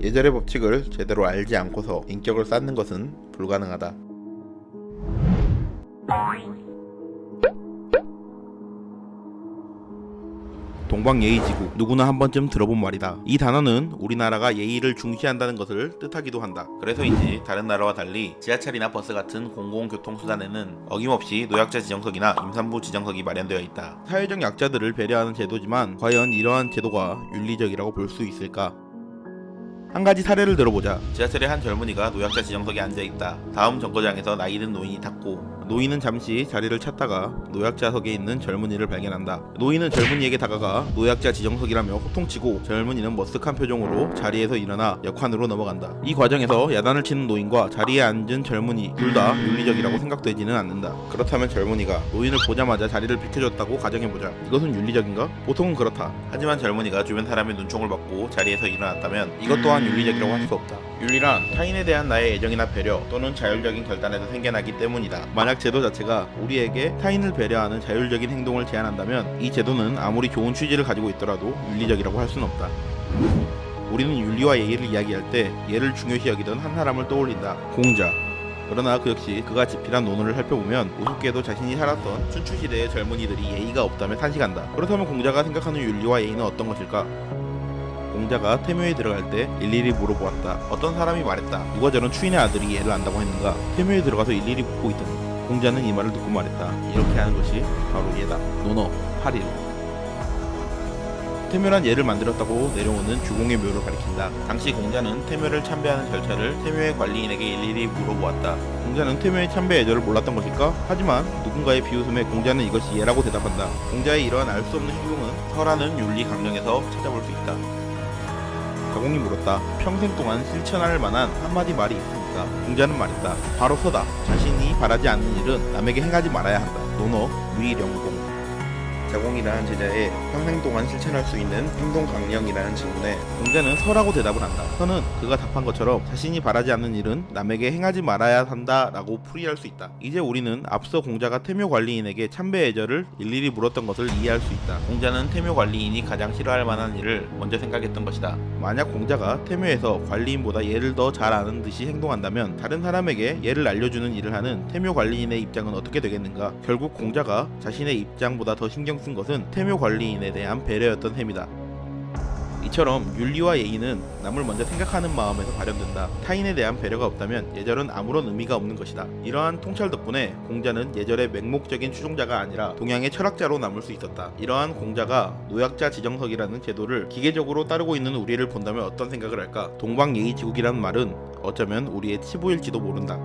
예절의 법칙을 제대로 알지 않고서 인격을 쌓는 것은 불가능하다. 동방예의지국, 누구나 한 번쯤 들어본 말이다. 이 단어는 우리나라가 예의를 중시한다는 것을 뜻하기도 한다. 그래서인지 다른 나라와 달리 지하철이나 버스 같은 공공교통수단에는 어김없이 노약자 지정석이나 임산부 지정석이 마련되어 있다. 사회적 약자들을 배려하는 제도지만 과연 이러한 제도가 윤리적이라고 볼 수 있을까? 한 가지 사례를 들어보자. 지하철에 한 젊은이가 노약자 지정석에 앉아있다. 다음 정거장에서 나이 든 노인이 탔고, 노인은 잠시 자리를 찾다가 노약자석에 있는 젊은이를 발견한다. 노인은 젊은이에게 다가가 노약자 지정석이라며 호통치고, 젊은이는 머쓱한 표정으로 자리에서 일어나 역환으로 넘어간다. 이 과정에서 야단을 치는 노인과 자리에 앉은 젊은이 둘 다 윤리적이라고 생각되지는 않는다. 그렇다면 젊은이가 노인을 보자마자 자리를 비켜줬다고 가정해보자. 이것은 윤리적인가? 보통은 그렇다. 하지만 젊은이가 주변 사람의 눈총을 받고 자리에서 일어났다면 이것 또한 윤리적이라고 할 수 없다. 윤리란 타인에 대한 나의 애정이나 배려 또는 자율적인 결단에서 생겨나기 때문이다. 만약 제도 자체가 우리에게 타인을 배려하는 자율적인 행동을 제한한다면 이 제도는 아무리 좋은 취지를 가지고 있더라도 윤리적이라고 할 수는 없다. 우리는 윤리와 예의를 이야기할 때 예를 중요시 여기던 한 사람을 떠올린다. 공자. 그러나 그 역시 그가 집필한 논어를 살펴보면 우습게도 자신이 살았던 춘추시대의 젊은이들이 예의가 없다며 탄식한다. 그렇다면 공자가 생각하는 윤리와 예의는 어떤 것일까? 공자가 태묘에 들어갈 때 일일이 물어보았다. 어떤 사람이 말했다. 누가 저런 추인의 아들이 예를 안다고 했는가? 태묘에 들어가서 일일이 묻고 있더니 공자는 이 말을 듣고 말했다. 이렇게 하는 것이 바로 예다. 논어 8일. 태묘란 예를 만들었다고 내려오는 주공의 묘를 가리킨다. 당시 공자는 태묘를 참배하는 절차를 태묘의 관리인에게 일일이 물어보았다. 공자는 태묘의 참배 예절을 몰랐던 것일까? 하지만 누군가의 비웃음에 공자는 이것이 예라고 대답한다. 공자의 이러한 알 수 없는 행동은 설하는 윤리 강령에서 찾아볼 수 있다. 자공이 물었다. 평생 동안 실천할 만한 한마디 말이 있습니까? 공자는 말했다. 바로 서다. 자신이 바라지 않는 일은 남에게 행하지 말아야 한다. 논어 위령공. 자공이라는 제자의 평생 동안 실천할 수 있는 행동 강령이라는 질문에 공자는 서라고 대답을 한다. 서는 그가 답한 것처럼 자신이 바라지 않는 일은 남에게 행하지 말아야 한다 라고 풀이할 수 있다. 이제 우리는 앞서 공자가 태묘 관리인에게 참배 예절을 일일이 물었던 것을 이해할 수 있다. 공자는 태묘 관리인이 가장 싫어할 만한 일을 먼저 생각했던 것이다. 만약 공자가 태묘에서 관리인보다 예를 더 잘 아는 듯이 행동한다면 다른 사람에게 예를 알려주는 일을 하는 태묘 관리인의 입장은 어떻게 되겠는가? 결국 공자가 자신의 입장보다 더 신경 쓴 것은 태묘 관리인에 대한 배려였던 셈이다. 이처럼 윤리와 예의는 남을 먼저 생각하는 마음에서 발현된다. 타인에 대한 배려가 없다면 예절은 아무런 의미가 없는 것이다. 이러한 통찰 덕분에 공자는 예절의 맹목적인 추종자가 아니라 동양의 철학자로 남을 수 있었다. 이러한 공자가 노약자 지정석이라는 제도를 기계적으로 따르고 있는 우리를 본다면 어떤 생각을 할까? 동방예의지국이라는 말은 어쩌면 우리의 치부일지도 모른다.